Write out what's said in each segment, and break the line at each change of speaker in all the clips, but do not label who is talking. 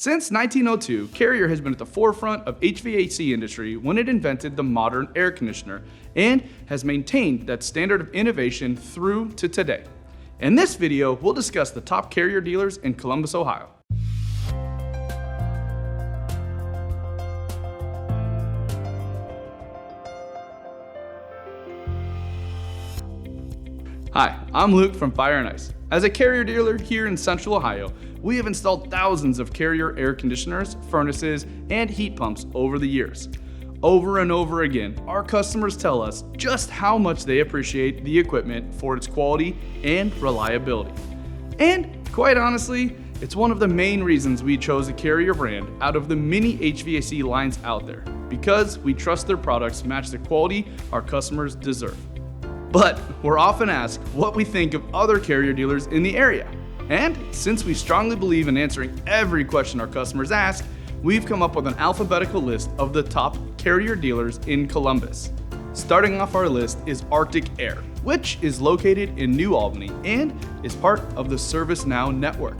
Since 1902, Carrier has been at the forefront of HVAC industry when it invented the modern air conditioner and has maintained that standard of innovation through to today. In this video, we'll discuss the top Carrier dealers in Columbus, Ohio. Hi, I'm Luke from Fire and Ice. As a Carrier dealer here in Central Ohio, we have installed thousands of Carrier air conditioners, furnaces, and heat pumps over the years. Over and over again, our customers tell us just how much they appreciate the equipment for its quality and reliability. And quite honestly, it's one of the main reasons we chose the Carrier brand out of the many HVAC lines out there, because we trust their products match the quality our customers deserve. But we're often asked what we think of other Carrier dealers in the area. And since we strongly believe in answering every question our customers ask, we've come up with an alphabetical list of the top Carrier dealers in Columbus. Starting off our list is Arctic Air, which is located in New Albany and is part of the ServiceNow network.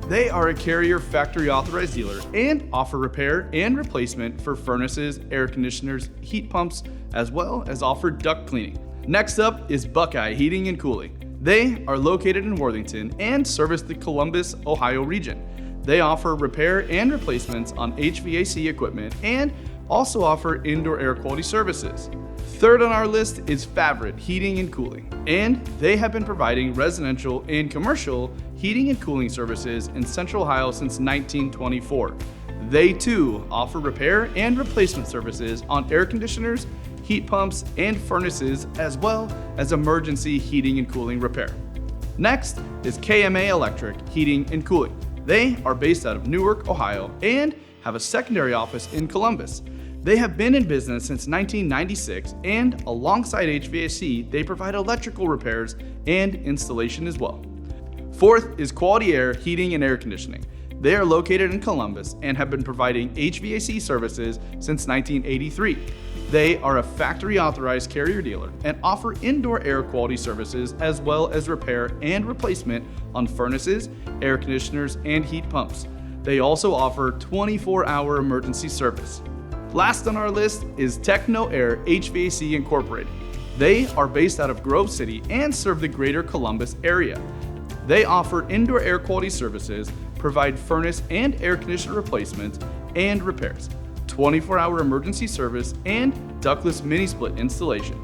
They are a Carrier factory authorized dealer and offer repair and replacement for furnaces, air conditioners, heat pumps, as well as offer duct cleaning. Next up is Buckeye Heating and Cooling. They are located in Worthington and service the Columbus, Ohio region. They offer repair and replacements on HVAC equipment and also offer indoor air quality services. Third on our list is Favorite Heating and Cooling, and they have been providing residential and commercial heating and cooling services in Central Ohio since 1924. They too offer repair and replacement services on air conditioners, heat pumps, and furnaces, as well as emergency heating and cooling repair. Next is KMA Electric Heating and Cooling. They are based out of Newark, Ohio, and have a secondary office in Columbus. They have been in business since 1996, and alongside HVAC, they provide electrical repairs and installation as well. Fourth is Quality Air Heating and Air Conditioning. They are located in Columbus and have been providing HVAC services since 1983. They are a factory authorized Carrier dealer and offer indoor air quality services as well as repair and replacement on furnaces, air conditioners, and heat pumps. They also offer 24-hour emergency service. Last on our list is Techno Air HVAC Incorporated. They are based out of Grove City and serve the greater Columbus area. They offer indoor air quality services, provide furnace and air conditioner replacements and repairs, 24-hour emergency service, and ductless mini-split installation.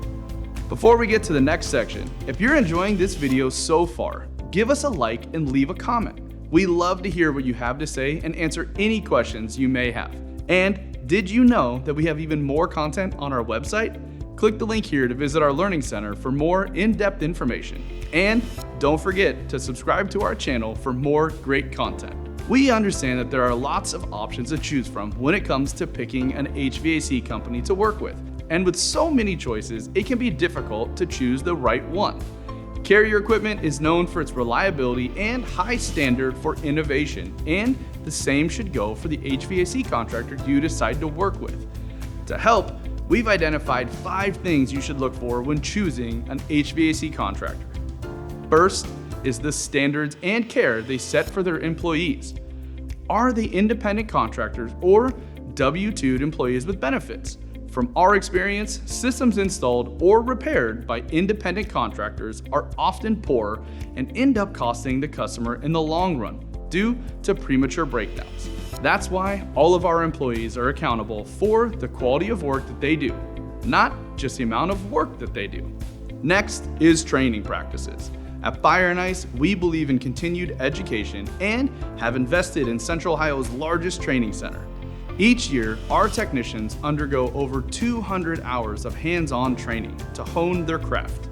Before we get to the next section, if you're enjoying this video so far, give us a like and leave a comment. We love to hear what you have to say and answer any questions you may have. And did you know that we have even more content on our website? Click the link here to visit our Learning Center for more in-depth information. And don't forget to subscribe to our channel for more great content. We understand that there are lots of options to choose from when it comes to picking an HVAC company to work with. And with so many choices, it can be difficult to choose the right one. Carrier equipment is known for its reliability and high standard for innovation, and the same should go for the HVAC contractor you decide to work with. To help, we've identified 5 things you should look for when choosing an HVAC contractor. First is the standards and care they set for their employees. Are they independent contractors or W-2'd employees with benefits? From our experience, systems installed or repaired by independent contractors are often poor and end up costing the customer in the long run due to premature breakdowns. That's why all of our employees are accountable for the quality of work that they do, not just the amount of work that they do. Next is training practices. At Fire and Ice, we believe in continued education and have invested in Central Ohio's largest training center. Each year, our technicians undergo over 200 hours of hands-on training to hone their craft.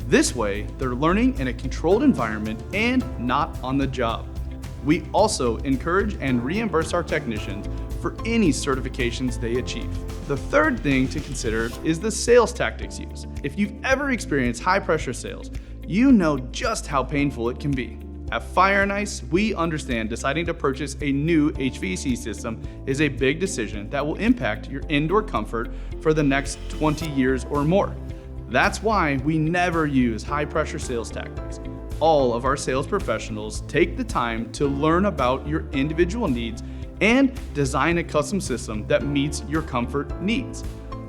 This way, they're learning in a controlled environment and not on the job. We also encourage and reimburse our technicians for any certifications they achieve. The third thing to consider is the sales tactics used. If you've ever experienced high-pressure sales, you know just how painful it can be. At Fire and Ice, we understand deciding to purchase a new HVAC system is a big decision that will impact your indoor comfort for the next 20 years or more. That's why we never use high-pressure sales tactics. All of our sales professionals take the time to learn about your individual needs and design a custom system that meets your comfort needs.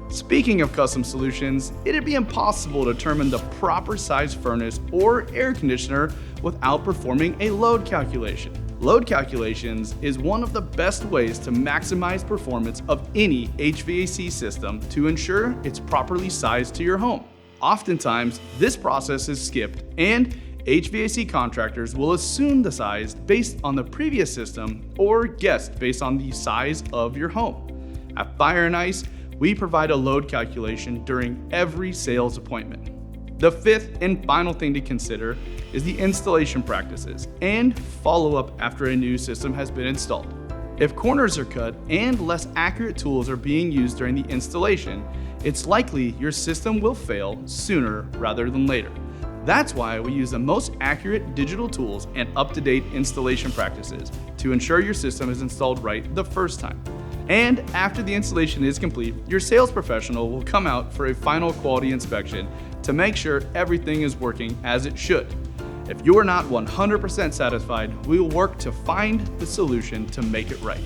Speaking of custom solutions, it'd be impossible to determine the proper size furnace or air conditioner without performing a load calculation. Load calculations is one of the best ways to maximize performance of any HVAC system to ensure it's properly sized to your home. Oftentimes, this process is skipped and HVAC contractors will assume the size based on the previous system or guess based on the size of your home. At Fire and Ice, we provide a load calculation during every sales appointment. The fifth and final thing to consider is the installation practices and follow-up after a new system has been installed. If corners are cut and less accurate tools are being used during the installation, it's likely your system will fail sooner rather than later. That's why we use the most accurate digital tools and up-to-date installation practices to ensure your system is installed right the first time. And after the installation is complete, your sales professional will come out for a final quality inspection to make sure everything is working as it should. If you are not 100% satisfied, we will work to find the solution to make it right.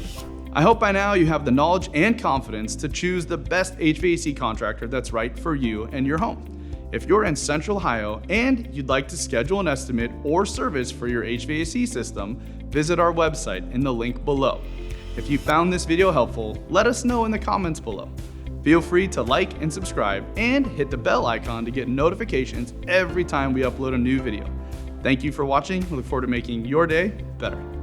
I hope by now you have the knowledge and confidence to choose the best HVAC contractor that's right for you and your home. If you're in Central Ohio and you'd like to schedule an estimate or service for your HVAC system, visit our website in the link below. If you found this video helpful, let us know in the comments below. Feel free to like and subscribe and hit the bell icon to get notifications every time we upload a new video. Thank you for watching. We look forward to making your day better.